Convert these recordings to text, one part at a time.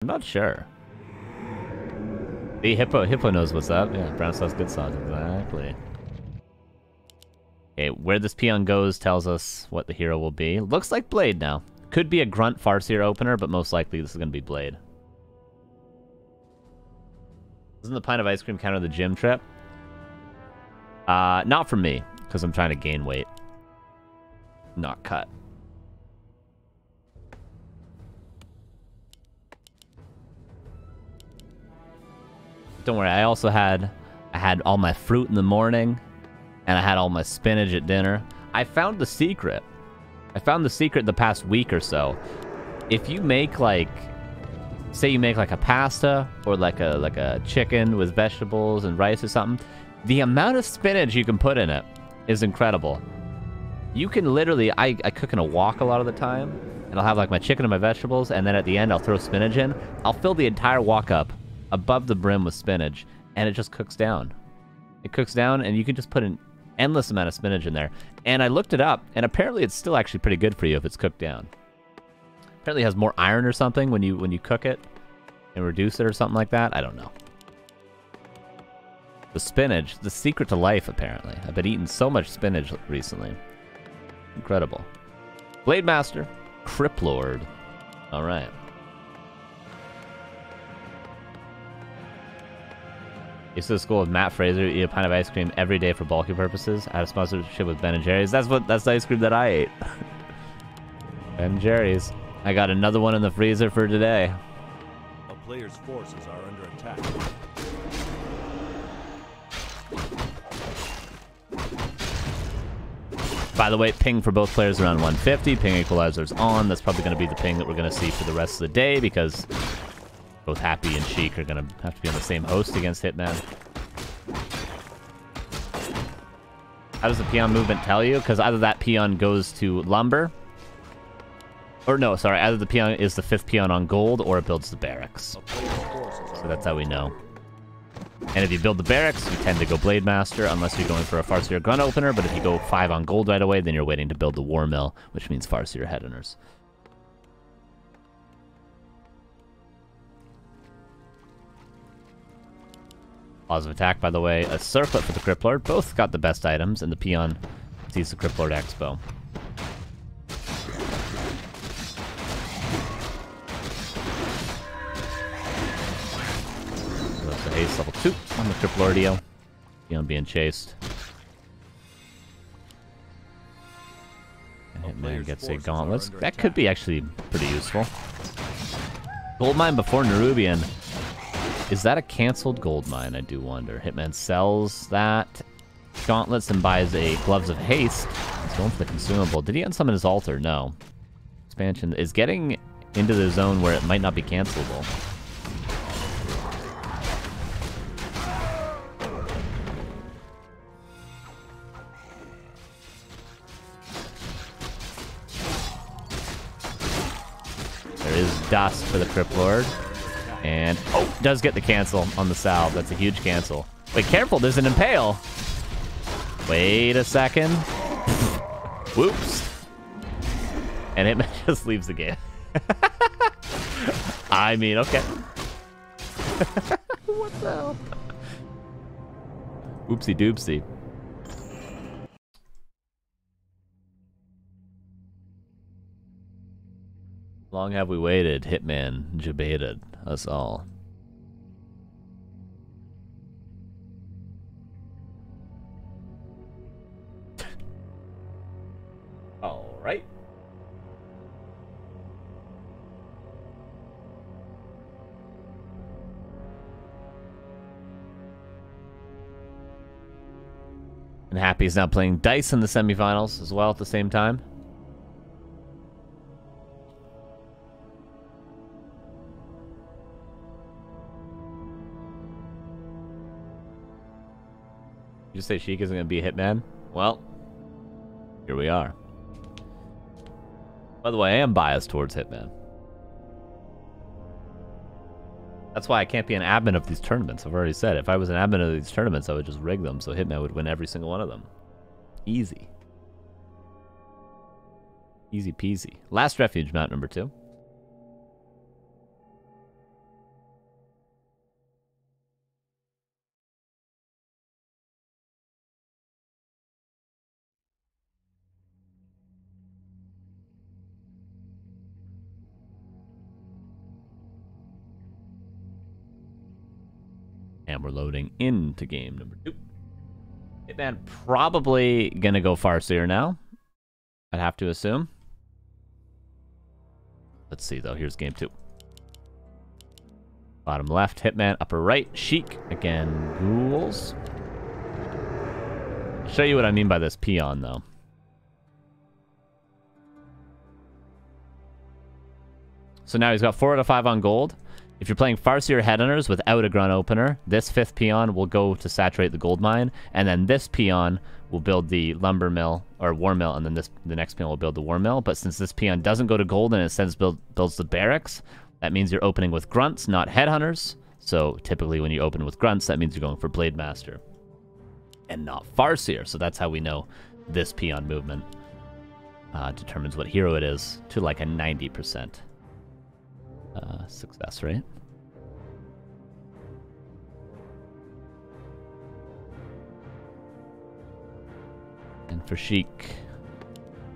not sure. The Hippo knows what's up. Yeah, brown sauce, good sauce. Exactly. Okay, where this peon goes tells us what the hero will be. Looks like Blade now. Could be a Grunt Farseer opener, but most likely this is going to be Blade. Doesn't the pint of ice cream counter the gym trip? Not for me, because I'm trying to gain weight. Not cut. Don't worry, I had all my fruit in the morning, and I had all my spinach at dinner. I found the secret. I found the secret the past week or so. If you make like, say you make like a pasta or like a chicken with vegetables and rice or something, the amount of spinach you can put in it is incredible. You can literally, I cook in a wok a lot of the time, and I'll have like my chicken and my vegetables, and then at the end I'll throw spinach in. I'll fill the entire wok up above the brim with spinach, and it just cooks down. It cooks down, and you can just put an endless amount of spinach in there. And I looked it up, and apparently it's still actually pretty good for you if it's cooked down. Apparently it has more iron or something when you cook it and reduce it or something like that. I don't know. The spinach, the secret to life, apparently. I've been eating so much spinach recently. Incredible. Blade Master, Crip Lord. All right. Used to the school with Matt Fraser, eat a pint of ice cream every day for bulky purposes. I had a sponsorship with Ben & Jerry's. That's the ice cream that I ate. Ben & Jerry's. I got another one in the freezer for today. A player's forces are under attack. By the way, ping for both players around 150. Ping equalizer's on. That's probably going to be the ping that we're going to see for the rest of the day because both Happy and Sheik are going to have to be on the same host against Hitman. How does the peon movement tell you? Because either that peon goes to lumber, or no, sorry, either the peon is the 5th peon on gold, or it builds the barracks. So that's how we know. And if you build the barracks, you tend to go Blade Master, unless you're going for a Farseer gun opener, but if you go 5 on gold right away, then you're waiting to build the War Mill, which means Farseer headhunters. Laws of attack, by the way, a circlet for the Crip Lord. Both got the best items, and the peon sees the Crip Lord Expo. That's the haste level 2 on the Crip Lordio. Peon being chased. And Hitman gets a gauntlets. That could be actually pretty useful. Goldmine before Nerubian. Is that a canceled gold mine? I do wonder. Hitman sells that gauntlets and buys a Gloves of Haste. He's going for the consumable. Did he unsummon his altar? No. Expansion is getting into the zone where it might not be cancelable. There is dust for the Crip Lord. And, oh, does get the cancel on the salve. That's a huge cancel. Wait, careful, there's an impale. Wait a second. Whoops. And Hitman just leaves the game. I mean, okay. What the hell? Oopsie doopsie. Long have we waited, Hitman debated us all. All right. And Happy's now playing dice in the semifinals as well at the same time. You say Sheik isn't going to be a Hitman? Well, here we are. By the way, I am biased towards Hitman. That's why I can't be an admin of these tournaments. I've already said, if I was an admin of these tournaments, I would just rig them so Hitman would win every single one of them. Easy. Easy peasy. Last Refuge, mount number 2. And we're loading into game number 2. Hitman probably gonna go Farseer now. I'd have to assume. Let's see though, here's game 2. Bottom left, Hitman. Upper right, Sheik. Again, ghouls. I'll show you what I mean by this peon though. So now he's got 4 out of 5 on gold. If you're playing Farseer Headhunters without a grunt opener, this 5th peon will go to saturate the gold mine, and then this peon will build the lumber mill, or war mill, and then the next peon will build the war mill. But since this peon doesn't go to gold and instead builds the barracks, that means you're opening with grunts, not headhunters. So typically when you open with grunts, that means you're going for Blade Master and not Farseer. So that's how we know this peon movement determines what hero it is to like a 90%. Success rate. And for Sheik,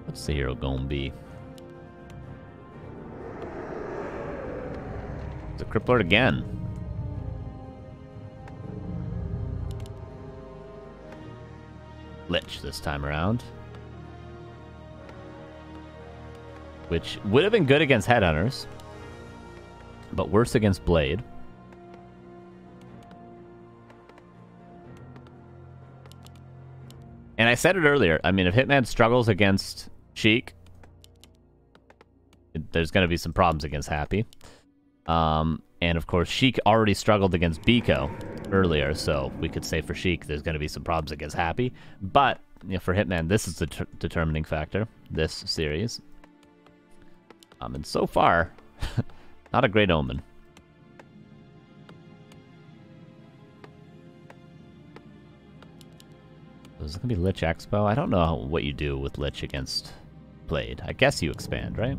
what's the hero gonna be? The Cripplord again. Lich this time around. Which would have been good against Headhunters, but worse against Blade. And I said it earlier, I mean, if Hitman struggles against Sheik, there's going to be some problems against Happy. And of course, Sheik already struggled against Biko earlier, so we could say for Sheik, there's going to be some problems against Happy. But you know, for Hitman, this is the determining factor, this series. And so far, not a great omen. Is it going to be Lich Expo? I don't know what you do with Lich against Blade. I guess you expand, right?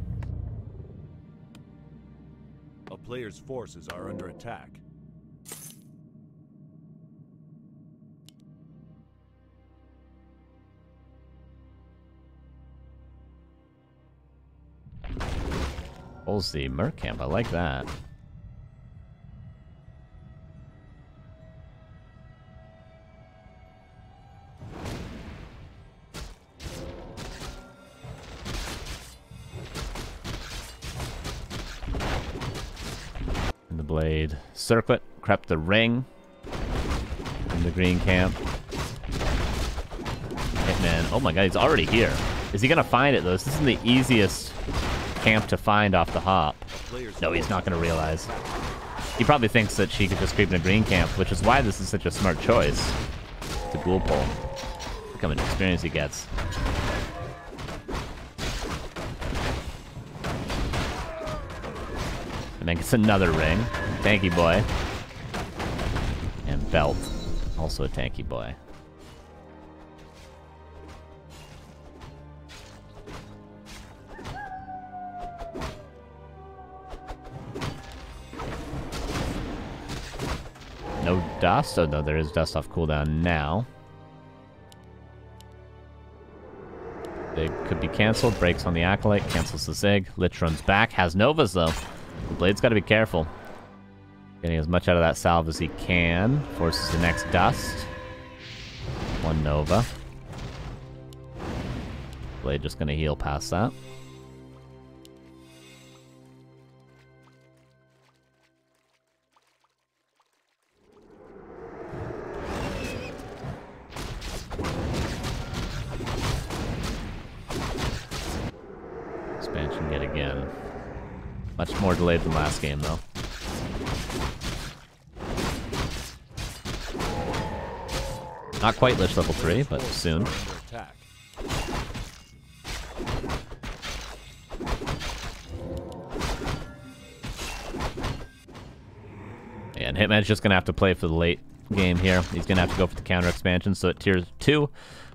A player's forces are under attack. Pulls the Merc Camp. I like that. And the Blade Circlet crept the ring in the green camp. Hitman. Oh my god, he's already here. Is he gonna find it though? This isn't the easiest camp to find off the hop. No, he's not going to realize. He probably thinks that she could just creep in a green camp, which is why this is such a smart choice. The ghoul pull. Look how much experience he gets. And then gets another ring. Tanky boy. And belt. Also a tanky boy. No dust? Oh no, there is dust off cooldown now. Zig could be cancelled. Breaks on the Acolyte. Cancels the Zig. Lich runs back. Has Novas though. The Blade's got to be careful. Getting as much out of that salve as he can. Forces the next dust. One Nova. Blade just going to heal past that. Expansion yet again. Much more delayed than last game, though. Not quite Lich level 3, but soon. And Hitman's just going to have to play for the late game here. He's going to have to go for the counter expansion. So at tier 2,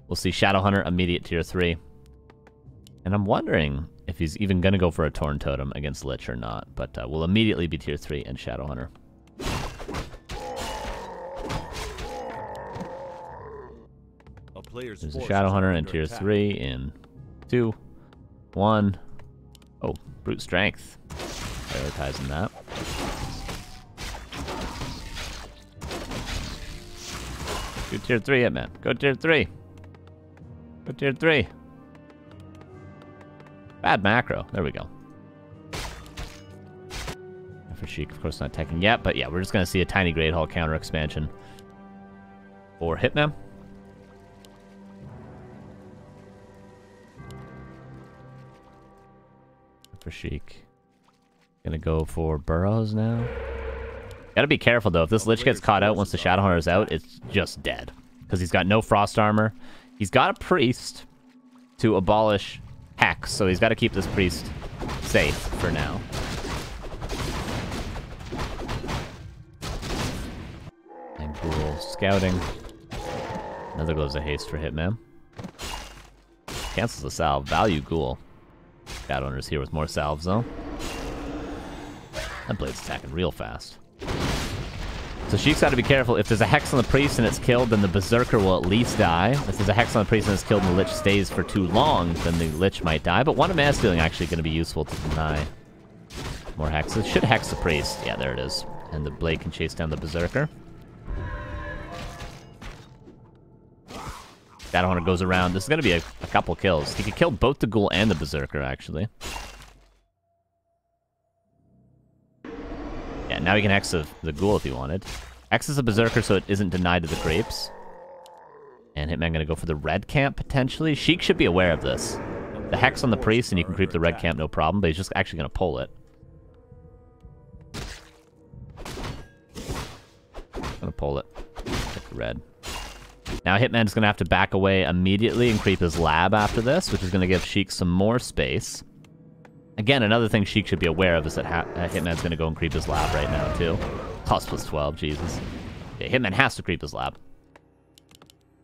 we'll see Shadowhunter immediate tier 3. And I'm wondering if he's even going to go for a Torn Totem against Lich or not. But we'll immediately be tier 3 and Shadowhunter. There's a Shadowhunter in tier 3 in 2, 1. Oh, Brute Strength. Prioritizing that. tier 3, Hitman. Go tier 3. Go tier 3. Bad macro. There we go. For Sheik, of course, not teching yet, but yeah, we're just going to see a tiny Great Hall counter expansion for Hitman. For Sheik. Gonna go for Burrows now. Gotta be careful, though. If this Lich gets caught out once the Shadowhunter is out, it's just dead. Because he's got no Frost Armor. He's got a Priest to abolish Hex, so he's got to keep this Priest safe for now. And Ghoul scouting. Another goes a haste for Hitman. Cancels the salve. Value Ghoul. Shadowhunter's here with more salves, though. That blade's attacking real fast. So Sheik's got to be careful. If there's a Hex on the Priest and it's killed, then the Berserker will at least die. If there's a Hex on the Priest and it's killed and the Lich stays for too long, then the Lich might die. But one of Mana Stealing actually going to be useful to deny more Hexes. Should Hex the Priest. Yeah, there it is. And the blade can chase down the Berserker. Shadowhunter goes around. This is going to be a couple kills. He could kill both the Ghoul and the Berserker, actually. Yeah, now he can Hex the Ghoul if he wanted. Hex is a Berserker, so it isn't denied to the creeps. And Hitman gonna go for the red camp, potentially. Sheik should be aware of this. The Hex on the Priest, and you can creep the red camp, no problem, but he's just actually gonna pull it. Gonna pull it. Hit the red. Now Hitman's gonna have to back away immediately and creep his lab after this, which is gonna give Sheik some more space. Again, another thing Sheik should be aware of is that Hitman's going to go and creep his lab right now, too. Cost plus 12, Jesus. Okay, Hitman has to creep his lab.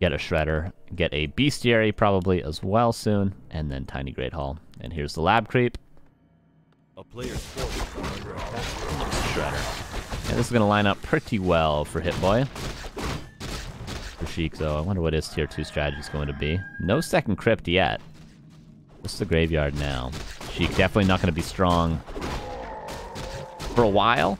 Get a Shredder. Get a Bestiary, probably, as well soon. And then Tiny Great Hall. And here's the lab creep. A player's forces are under attack. Shredder. Yeah, this is going to line up pretty well for Hitboy. For Sheik, though, I wonder what his tier 2 strategy is going to be. No second crypt yet. What's the graveyard now? Sheik definitely not going to be strong for a while.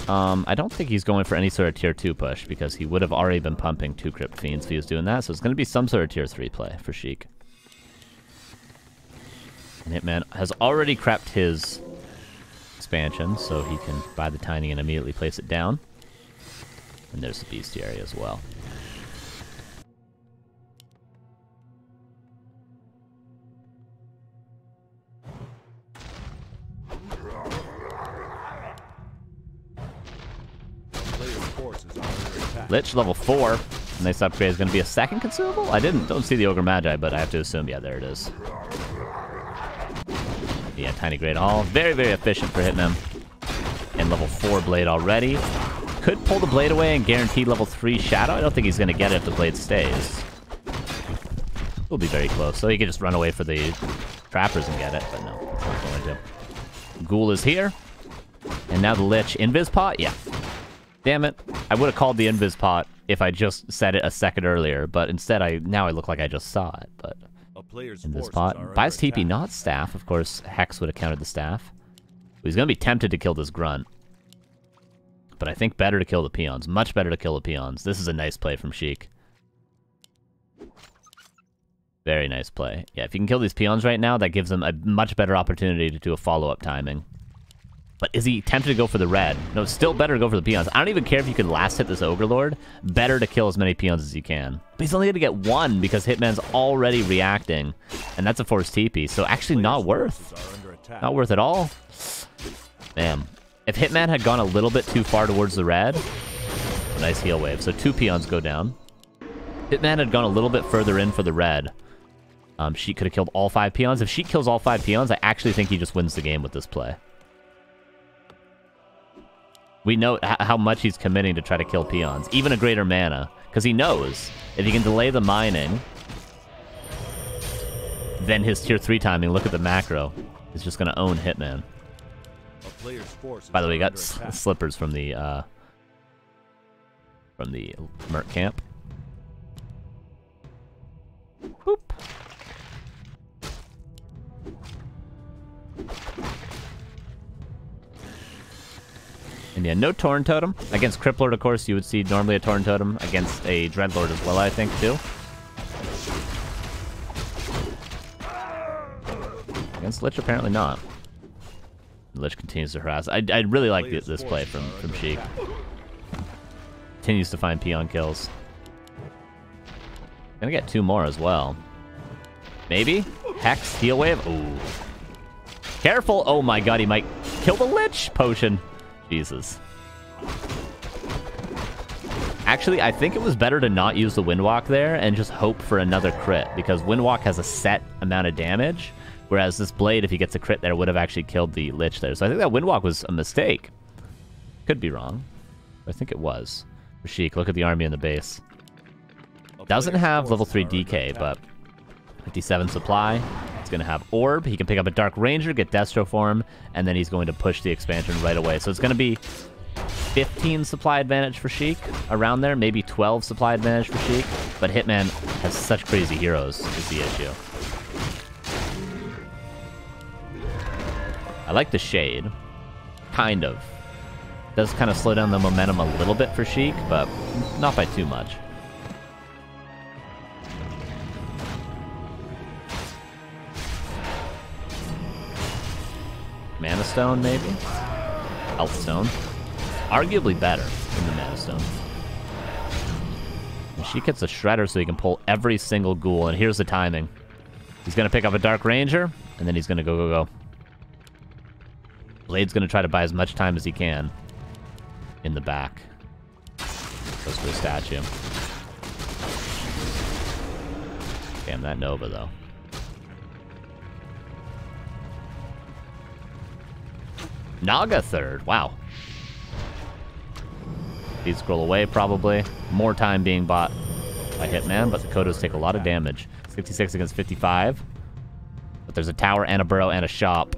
I don't think he's going for any sort of tier 2 push because he would have already been pumping 2 Crypt Fiends if he was doing that. So it's going to be some sort of tier 3 play for Sheik. And Hitman has already crept his expansion, so he can buy the Tiny and immediately place it down. And there's the Bestiary as well. Lich level 4. Nice upgrade. Is going to be a second consumable? I don't see the Ogre Magi, but I have to assume, yeah, there it is. Yeah, Tiny Great Hall. Very, very efficient for Hitman. And level 4 blade already. Could pull the blade away and guarantee level 3 shadow. I don't think he's going to get it if the blade stays. Will be very close. So he could just run away for the trappers and get it, but no, it's not going to. Ghoul is here. And now the Lich. Invis pot? Yeah. Damn it. I would have called the Invis pot if I just said it a second earlier, but instead now I look like I just saw it, but Invis pot. Buys TP, not staff. Of course, Hex would have countered the staff. He's going to be tempted to kill this Grunt. But I think better to kill the peons. Much better to kill the peons. This is a nice play from Sheik. Very nice play. Yeah, if you can kill these peons right now, that gives them a much better opportunity to do a follow-up timing. But is he tempted to go for the red? No, it's still better to go for the peons. I don't even care if you can last hit this Ogre Lord. Better to kill as many peons as you can. But he's only going to get 1 because Hitman's already reacting. And that's a forced TP. So actually not worth. Not worth at all. Damn. If Hitman had gone a little bit too far towards the red. Nice heal wave. So 2 peons go down. Hitman had gone a little bit further in for the red. Sheik could have killed all 5 peons. If Sheik kills all 5 peons, I actually think he just wins the game with this play. We know how much he's committing to try to kill peons. Even a greater mana. Because he knows if he can delay the mining, then his tier 3 timing, look at the macro, is just going to own Hitman. By the way, we got slippers from the Merc camp. Boop. And yeah, no Torn Totem. Against Cripplord, of course, you would see normally a Torn Totem. Against a Dreadlord as well, I think, too. Against Lich, apparently not. Lich continues to harass. I really like this play from Sheik. Continues to find peon kills. Gonna get 2 more as well. Maybe? Hex, Heal Wave? Ooh. Careful! Oh my god, he might kill the Lich potion. Jesus. Actually, I think it was better to not use the Windwalk there and just hope for another crit, because Windwalk has a set amount of damage, whereas this Blade, if he gets a crit there, would have actually killed the Lich there. So I think that Windwalk was a mistake. Could be wrong. I think it was. For Sheik, look at the army in the base. Doesn't have level 3 DK, but 57 supply. He's going to have Orb. He can pick up a Dark Ranger, get Destro for him, and then he's going to push the expansion right away. So it's going to be 15 supply advantage for Sheik, around there. Maybe 12 supply advantage for Sheik. But Hitman has such crazy heroes is the issue. I like the Shade. Kind of. Does kind of slow down the momentum a little bit for Sheik, but not by too much. Mana Stone, maybe? Health Stone. Arguably better than the Mana Stone. And Sheik gets a Shredder so he can pull every single ghoul, and here's the timing. He's going to pick up a Dark Ranger, and then he's going to go. Blade's going to try to buy as much time as he can in the back. Goes for the statue. Damn, that Nova, though. Naga third. Wow. He'd scroll away, probably. More time being bought by Hitman, but the Kodos take a lot of damage. 56 against 55. But there's a tower and a burrow and a shop.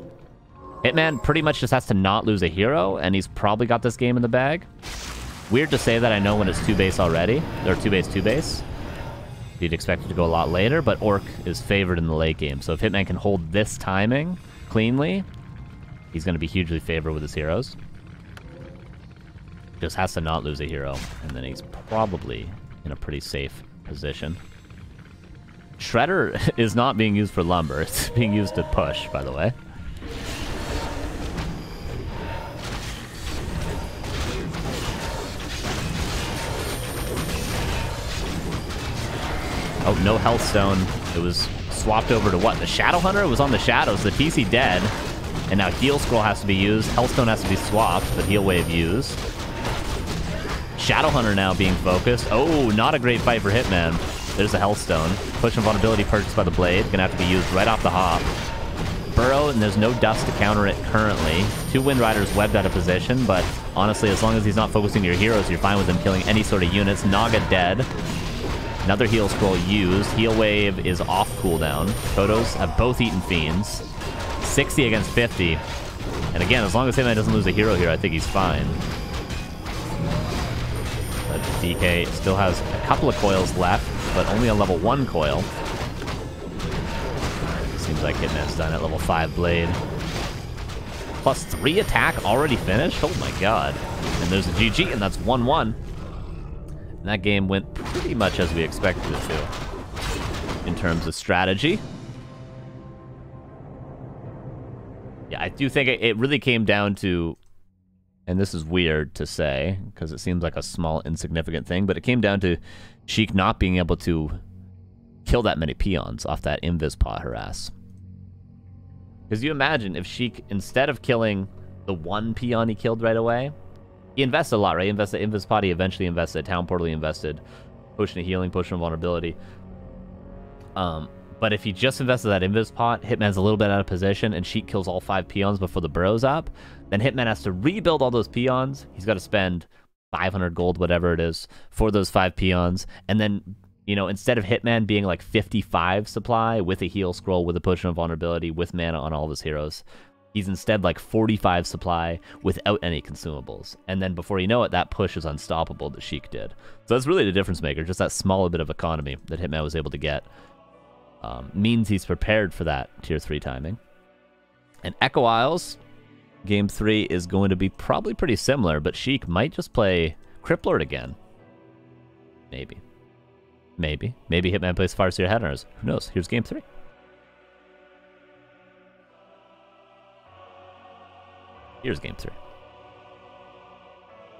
Hitman pretty much just has to not lose a hero, and he's probably got this game in the bag. Weird to say that, I know, when it's 2-base already. Or 2-base, 2-base. You'd expect it to go a lot later, but Orc is favored in the late game. So if Hitman can hold this timing cleanly, he's going to be hugely favored with his heroes. Just has to not lose a hero, and then he's probably in a pretty safe position. Shredder is not being used for lumber. It's being used to push, by the way. Oh, no Health Stone. It was swapped over to what? The Shadow Hunter? It was on the Shadows. The TC dead. And now Heal Scroll has to be used. Hellstone has to be swapped, but Heal Wave used. Shadow Hunter now being focused. Oh, not a great fight for Hitman. There's a Hellstone. Push and Vulnerability purchased by the Blade. Gonna have to be used right off the hop. Burrow, and there's no dust to counter it currently. 2 Wind Riders webbed out of position, but honestly, as long as he's not focusing your heroes, you're fine with him killing any sort of units. Naga dead. Another Heal Scroll used. Heal Wave is off cooldown. Kodos have both eaten Fiends. 60 against 50. And again, as long as Hitman doesn't lose a hero here, I think he's fine. But DK still has a couple of coils left, but only a level 1 coil. Seems like Hitman's done at level 5 Blade. Plus 3 attack already finished? Oh my god. And there's a GG, and that's 1-1. And that game went pretty much as we expected it to, in terms of strategy. Yeah, I do think it really came down to, and this is weird to say, because it seems like a small, insignificant thing, but it came down to Sheik not being able to kill that many peons off that Invis pot harass. Because you imagine if Sheik, instead of killing the 1 peon he killed right away, he invested a lot, right? He invested Invis pot, he eventually invested Town Portal, he invested Potion of Healing, Potion of Vulnerability. But if he just invested that Invis pot, Hitman's a little bit out of position, and Sheik kills all 5 peons before the burrow's up, then Hitman has to rebuild all those peons. He's got to spend 500 gold, whatever it is, for those 5 peons. And then, you know, instead of Hitman being like 55 supply with a Heal Scroll, with a Potion of Vulnerability, with mana on all of his heroes, he's instead like 45 supply without any consumables. And then before you know it, that push is unstoppable that Sheik did. So that's really the difference maker, just that small bit of economy that Hitman was able to get. Means he's prepared for that tier 3 timing. And Echo Isles, Game 3 is going to be probably pretty similar, but Sheik might just play Crippler again. Maybe. Maybe. Maybe Hitman plays Farseer Headhunters. Who knows? Here's Game 3. Here's Game 3.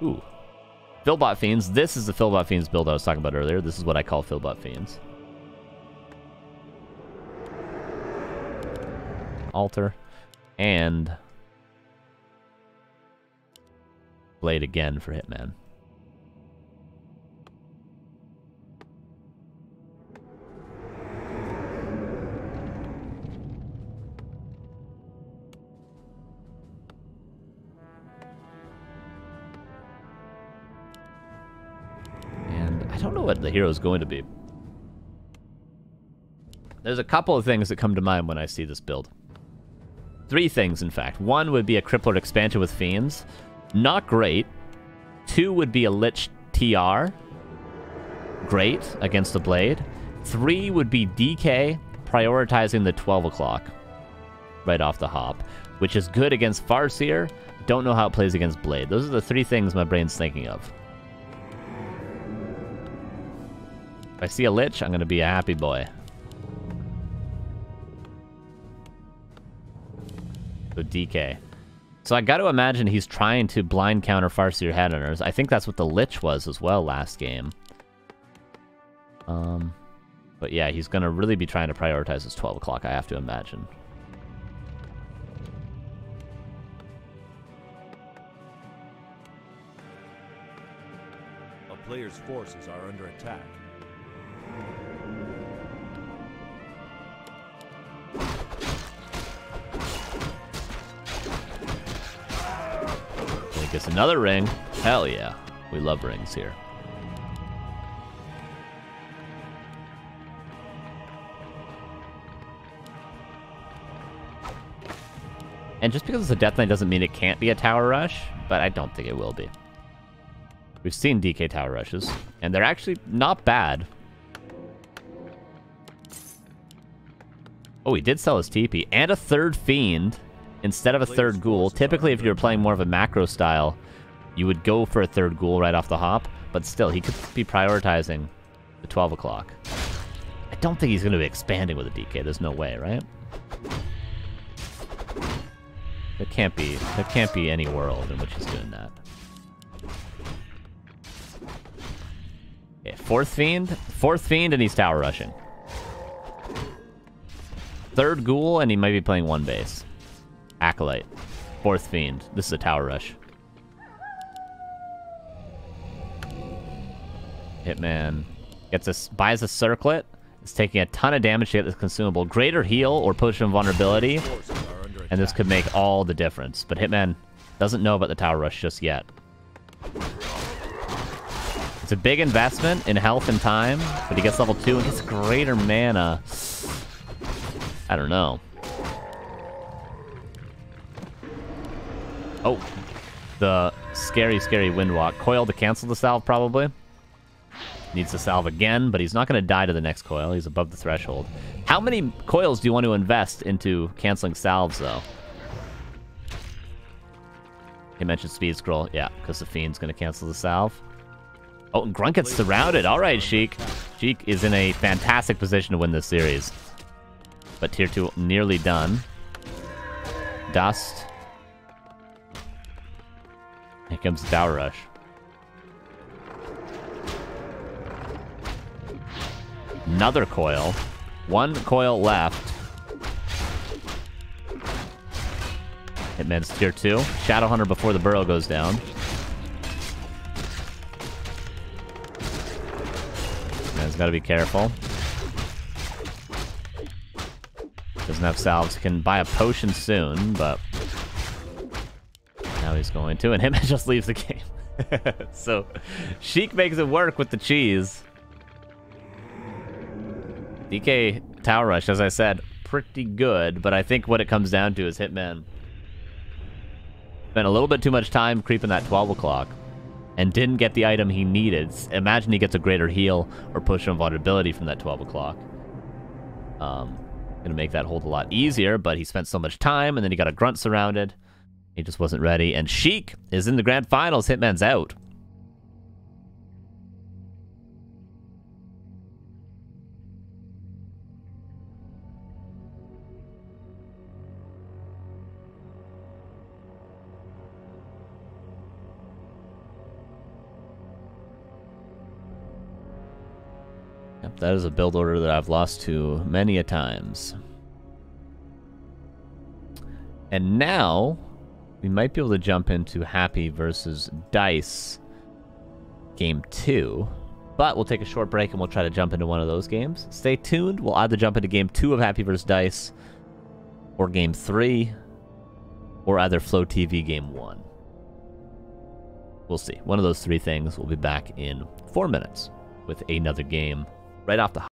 Ooh. Philbot Fiends. This is the Philbot Fiends build I was talking about earlier. This is what I call Philbot Fiends. Altar. And Blade again for Hitman. And I don't know what the hero is going to be. There's a couple of things that come to mind when I see this build. 3 things, in fact. 1 would be a Crippler expansion with Fiends. Not great. 2 would be a Lich TR. Great against the Blade. 3 would be DK prioritizing the 12 o'clock right off the hop, which is good against Farseer. Don't know how it plays against Blade. Those are the 3 things my brain's thinking of. If I see a Lich, I'm going to be a happy boy. So DK. So I got to imagine he's trying to blind counter Farseer Headhunters. I think that's what the Lich was as well last game. But yeah, he's going to really be trying to prioritize his 12 o'clock, I have to imagine. A player's forces are under attack. Gets another ring. Hell yeah. We love rings here. And just because it's a Death Knight doesn't mean it can't be a Tower Rush, but I don't think it will be. We've seen DK Tower Rushes, and they're actually not bad. Oh, he did sell his TP, and a 3rd Fiend instead of a 3rd Ghoul. Typically, if you're playing more of a macro style, you would go for a 3rd Ghoul right off the hop, but still, he could be prioritizing the 12 o'clock. I don't think he's going to be expanding with a DK. There's no way, right? There can't be any world in which he's doing that. Okay, 4th Fiend, and he's Tower Rushing. 3rd Ghoul, and he might be playing 1 base. Acolyte. 4th Fiend. This is a Tower Rush. Hitman buys a Circlet. It's taking a ton of damage to get this consumable. Greater heal or Potion of Vulnerability. And this could make all the difference. But Hitman doesn't know about the Tower Rush just yet. It's a big investment in health and time. But he gets level 2 and gets greater mana. I don't know. Oh, the scary, scary Windwalk. Coil to cancel the salve, probably. Needs to salve again, but he's not going to die to the next coil. He's above the threshold. How many coils do you want to invest into canceling salves, though? He mentioned speed scroll. Yeah, because the Fiend's going to cancel the salve. Oh, and Grunt gets surrounded. All right, Sheik. Sheik is in a fantastic position to win this series. But tier 2 nearly done. Dust. Here comes the Tower Rush. Another coil. 1 coil left. Hitman's tier 2. Shadowhunter before the burrow goes down. Man's got to be careful. Doesn't have salves. Can buy a potion soon, but now he's going to, and Hitman just leaves the game. So, Sheik makes it work with the cheese. DK Tower Rush, as I said, pretty good, but I think what it comes down to is Hitman spent a little bit too much time creeping that 12 o'clock and didn't get the item he needed. Imagine he gets a greater heal or push on vulnerability from that 12 o'clock. Gonna make that hold a lot easier, but he spent so much time, and then he got a Grunt surrounded. He just wasn't ready. And Sheik is in the grand finals. Hitman's out. Yep, that is a build order that I've lost to many a times. And now, we might be able to jump into Happy versus Dice Game 2. But we'll take a short break and we'll try to jump into one of those games. Stay tuned. We'll either jump into Game 2 of Happy vs. Dice, or Game 3, or either Flow TV Game 1. We'll see. One of those three things. We'll be back in 4 minutes with another game right off the